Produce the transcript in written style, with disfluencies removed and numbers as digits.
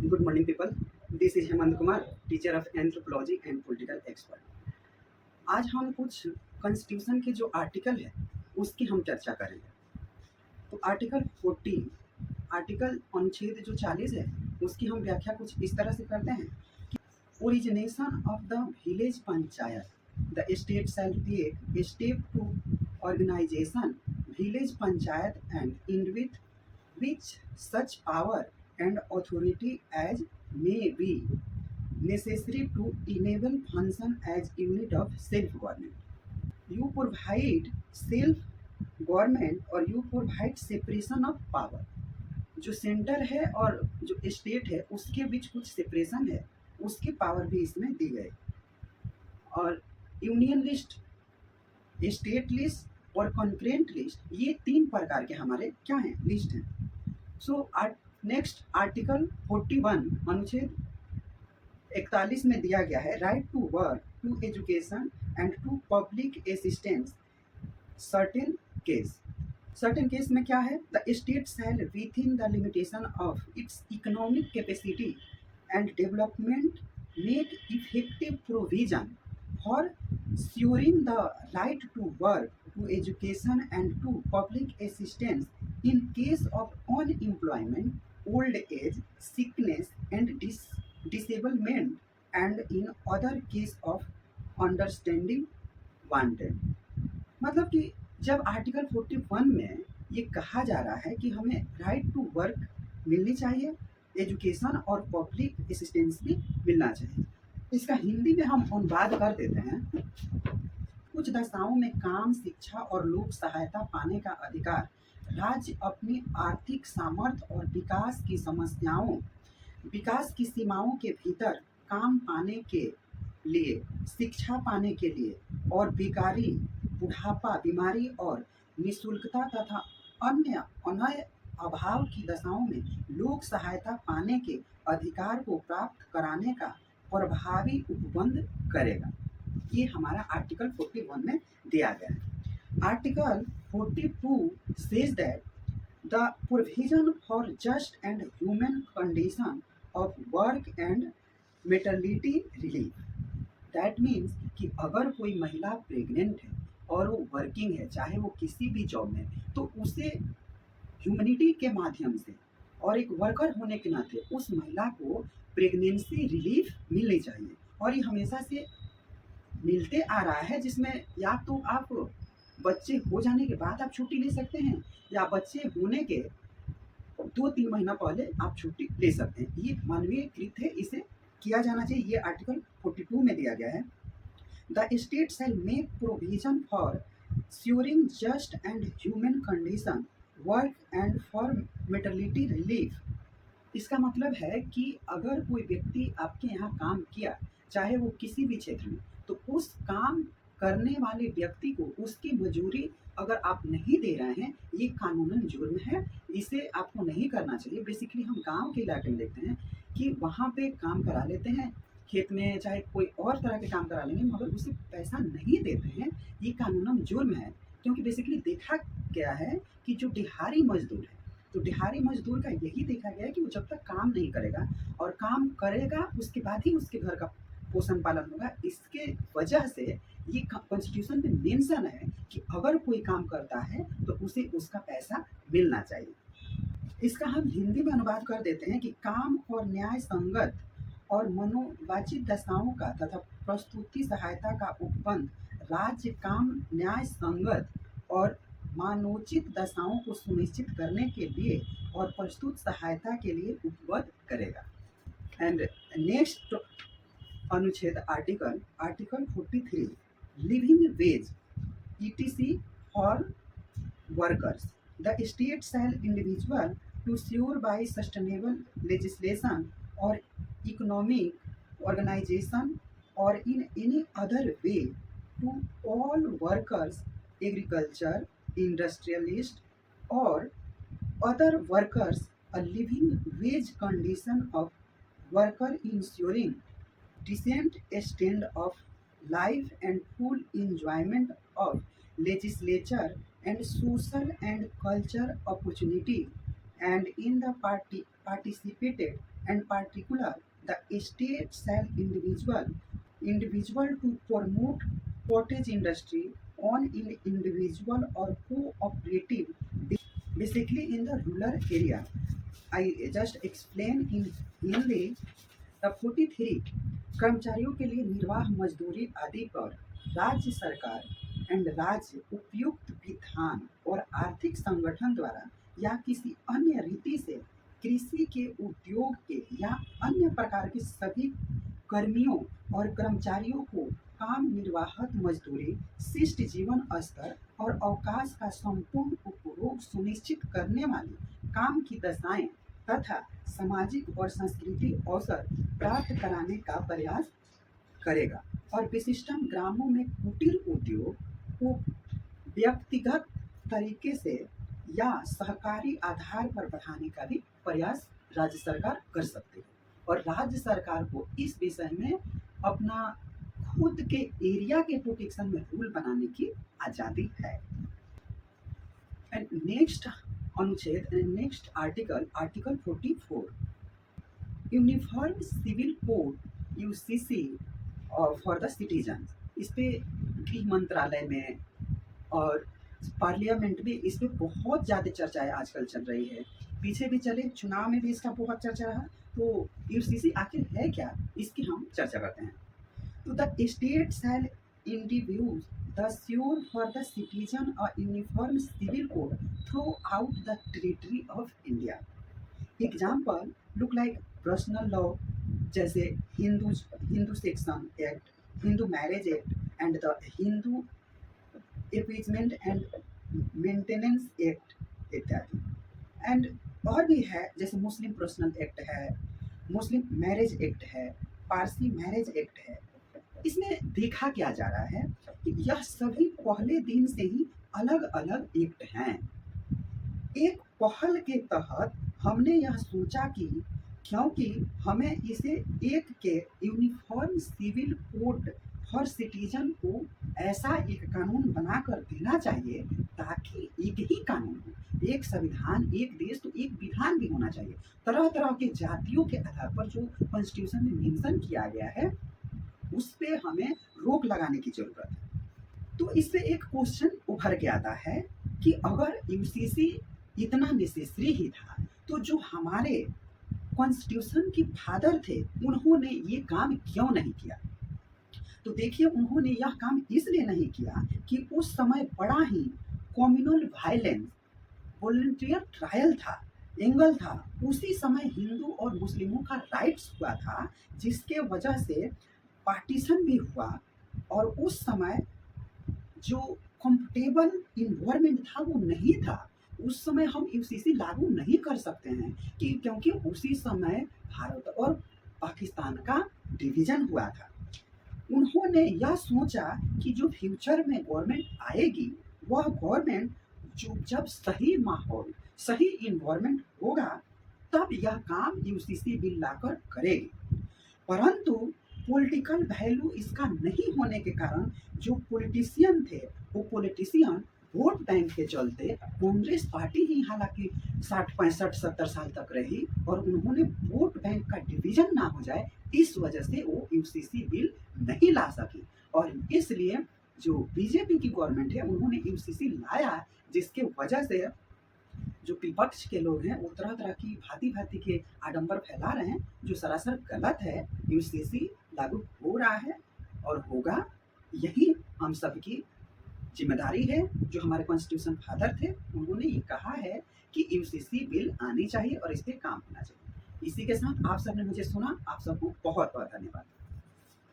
Good morning, people. This is Hemant Kumar, teacher of anthropology and political expert. आज हम कुछ constitution के जो आर्टिकल है उसकी हम चर्चा करेंगे। तो आर्टिकल 40, आर्टिकल अनुच्छेद जो 40 है उसकी हम व्याख्या कुछ इस तरह से करते हैं कि origination of the village panchayat, the state shall take step to organisation village panchayat and in which such power and authority as may be necessary to enable function as unit of self-government. You provide self-government और you provide separation of power. जो centre है और जो state है उसके बीच कुछ separation है, उसकी पावर भी इसमें दी गई। और यूनियन लिस्ट, स्टेट लिस्ट और कॉन्करेंट लिस्ट, ये 3 प्रकार के हमारे क्या हैं, लिस्ट हैं। सो नेक्स्ट आर्टिकल 41 अनुच्छेद 41 में दिया गया है right to work, to education and to public assistance certain case. Certain case में क्या है, the state shall within the limitation of its economic capacity and development make effective provision for securing the right to work, to education and to public assistance in case of unemployment, old age, sickness and disablement and in other case of understanding wanted। मतलब कि जब article 41 में ये कहा जा रहा है कि हमें राइट टू वर्क मिलनी चाहिए, एजुकेशन और पब्लिक असिस्टेंस भी मिलना चाहिए, इसका हिंदी में हम अनुवाद कर देते हैं। कुछ दशाओं में काम, शिक्षा और लोक सहायता पाने का अधिकार राज्य अपनी आर्थिक सामर्थ्य और विकास की सीमाओं के भीतर काम पाने के लिए, शिक्षा पाने के लिए और बेकारी, बुढ़ापा, बीमारी और निःशुल्कता तथा अन्य अभाव की दशाओं में लोक सहायता पाने के अधिकार को प्राप्त कराने का प्रभावी उपबंध करेगा। ये हमारा आर्टिकल 41 में दिया गया है। Article 42 says that the provision for just and human condition of work and maternity relief. That means कि अगर कोई महिला प्रेग्नेंट है और वो वर्किंग है, चाहे वो किसी भी जॉब में, तो उसे ह्यूमनिटी के माध्यम से और एक वर्कर होने के नाते उस महिला को प्रेगनेंसी रिलीफ मिलनी चाहिए। और ये हमेशा से मिलते आ रहा है, जिसमें या तो आप बच्चे हो जाने के बाद आप छुट्टी ले सकते हैं या बच्चे होने के 2-3 महीना पहले आप छुट्टी ले सकते हैं। ये मानवीय कृत है, इसे किया जाना चाहिए। ये आर्टिकल 42 में दिया गया है। The state shell make provision for securing just and human condition work and for maternity relief. इसका मतलब है कि अगर कोई व्यक्ति आपके यहाँ काम किया, चाहे वो किसी भी क्षेत्र में, तो उस काम करने वाले व्यक्ति को उसकी मजूरी अगर आप नहीं दे रहे हैं, ये कानूनन जुर्म है, इसे आपको नहीं करना चाहिए। बेसिकली हम गांव के इलाके में देखते हैं कि वहाँ पे काम करा लेते हैं, खेत में चाहे कोई और तरह के काम करा लेंगे, मगर उसे पैसा नहीं देते हैं, ये कानूनन जुर्म है। क्योंकि बेसिकली देखा गया है कि जो दिहाड़ी मजदूर है, तो दिहाड़ी मजदूर का यही देखा गया है कि वो जब तक काम नहीं करेगा और काम करेगा उसके बाद ही उसके घर का पोषण पालन होगा। इसके वजह से ये कॉन्स्टिट्यूशन में मेंशन है कि अगर कोई काम करता है तो उसे उसका पैसा मिलना चाहिए। इसका हम हिंदी में अनुवाद कर देते हैं कि काम और न्याय संगत और मनोवाचिक दशाओं का तथा प्रस्तुति सहायता का उपबंध राज्य काम, न्याय संगत और मानवोचित दशाओं को सुनिश्चित करने के लिए और प्रस्तुत सहायता के लिए उपबद्ध करेगा। एंड नेक्स्ट अनुच्छेद article 43 living wage ETC for workers. The state shall individual to sure by sustainable legislation or economic organisation or in any other way to all workers, agriculture, industrialist or other workers a living wage condition of worker ensuring decent standard of life and full enjoyment of legislature and social and culture opportunity and in the participated and particular the state shall individual to promote cottage industry on in individual or cooperative, basically in the rural area. I just explain in Hindi. The 43 कर्मचारियों के लिए निर्वाह मजदूरी आदि पर राज्य सरकार and राज्य उपयुक्त विधान और आर्थिक संगठन द्वारा या किसी अन्य रीति से कृषि के उद्योग के या अन्य प्रकार के सभी कर्मियों और कर्मचारियों को काम निर्वाहक मजदूरी, शिष्ट जीवन स्तर और अवकाश का संपूर्ण उपभोग सुनिश्चित करने वाली काम की दशाएं तथा सामाजिक और सांस्कृतिक अवसर प्राप्त कराने का प्रयास करेगा और विशिष्टम ग्रामों में कुटीर उद्योग को व्यक्तिगत तरीके से या सहकारी आधार पर बढ़ाने का भी प्रयास राज्य सरकार कर सकती है और राज्य सरकार को इस विषय में अपना खुद के एरिया के प्रोटेक्शन में रूल बनाने की आज़ादी है। एंड नेक्स्ट अनुच्छेद next article 44 uniform civil code UCC for the citizen. इस पे गृह मंत्रालय में और पार्लियामेंट में इस पे बहुत ज़्यादा चर्चाएं आजकल चल रही है। पीछे भी चले, चुनाव में भी इसका बहुत चर्चा रहा। तो यूसीसी आखिर है क्या, इसकी हम चर्चा करते हैं। तो the state shell introduce the sure for the citizen a uniform civil code throughout the territory of India. Example look like personal law जैसे Hindu section act, Hindu marriage act and the Hindu appeasement and maintenance act इत्यादि। And और भी है जैसे मुस्लिम personal act है, मुस्लिम marriage act है, Parsi marriage act है। इसमें देखा क्या जा रहा है कि यह सभी पहले दिन से ही अलग अलग एक्ट हैं। एक पहल के तहत हमने यह सोचा कि क्योंकि हमें इसे एक के यूनिफॉर्म सिविल कोड हर सिटीजन को ऐसा एक कानून बनाकर देना चाहिए ताकि एक ही कानून हो, एक संविधान, एक देश तो एक विधान भी होना चाहिए। तरह तरह के जातियों के आधार पर जो कॉन्स्टिट्यूशन में मेंशन किया गया है उस पे हमें रोक लगाने की जरूरत है। तो इस पे एक क्वेश्चन उभर के आता है कि अगर यूसीसी इतना नेसेसरी ही था तो जो हमारे कॉन्स्टिट्यूशन के फादर थे उन्होंने ये काम क्यों नहीं किया। तो देखिए, उन्होंने यह काम इसलिए नहीं किया कि उस समय बड़ा ही कम्युनल वायलेंस, वॉलंटियर ट्रायल था, एंगल था। उसी समय हिंदू और मुस्लिमों का राइट्स हुआ था जिसके वजह से पार्टीशन भी हुआ और उस समय जो कंफर्टेबल इन्वायरमेंट था वो नहीं था। उस समय हम यूसीसी लागू नहीं कर सकते हैं कि क्योंकि उसी समय भारत और पाकिस्तान का डिवीजन हुआ था। उन्होंने यह सोचा कि जो फ्यूचर में गवर्नमेंट आएगी वह गवर्नमेंट जो जब सही माहौल, सही इन्वायरमेंट होगा तब यह काम यूसीसी बिल लाकर करेगी। परंतु पॉलिटिकल वैल्यू इसका नहीं होने के कारण जो पॉलिटिशियन थे वो पॉलिटिशियन वोट बैंक के चलते कांग्रेस पार्टी ही हालांकि 60, 65, 70 साल तक रही और उन्होंने वोट बैंक का डिवीजन ना हो जाए इस वजह से वो यूसीसी बिल नहीं ला सकी। और इसलिए जो बीजेपी की गवर्नमेंट है उन्होंने यूसीसी लाया, जिसके वजह से जो विपक्ष के लोग हैं वो तरह तरह की भांति भांति के आडंबर फैला रहे हैं जो सरासर गलत है। यूसीसी लागू हो रहा है और होगा, यही हम सबकी जिम्मेदारी है। जो हमारे कॉन्स्टिट्यूशन फादर थे उन्होंने ये कहा है कि यूसीसी बिल आनी चाहिए और इस पर काम होना चाहिए। इसी के साथ आप सबने मुझे सुना, आप सबको बहुत बहुत धन्यवाद।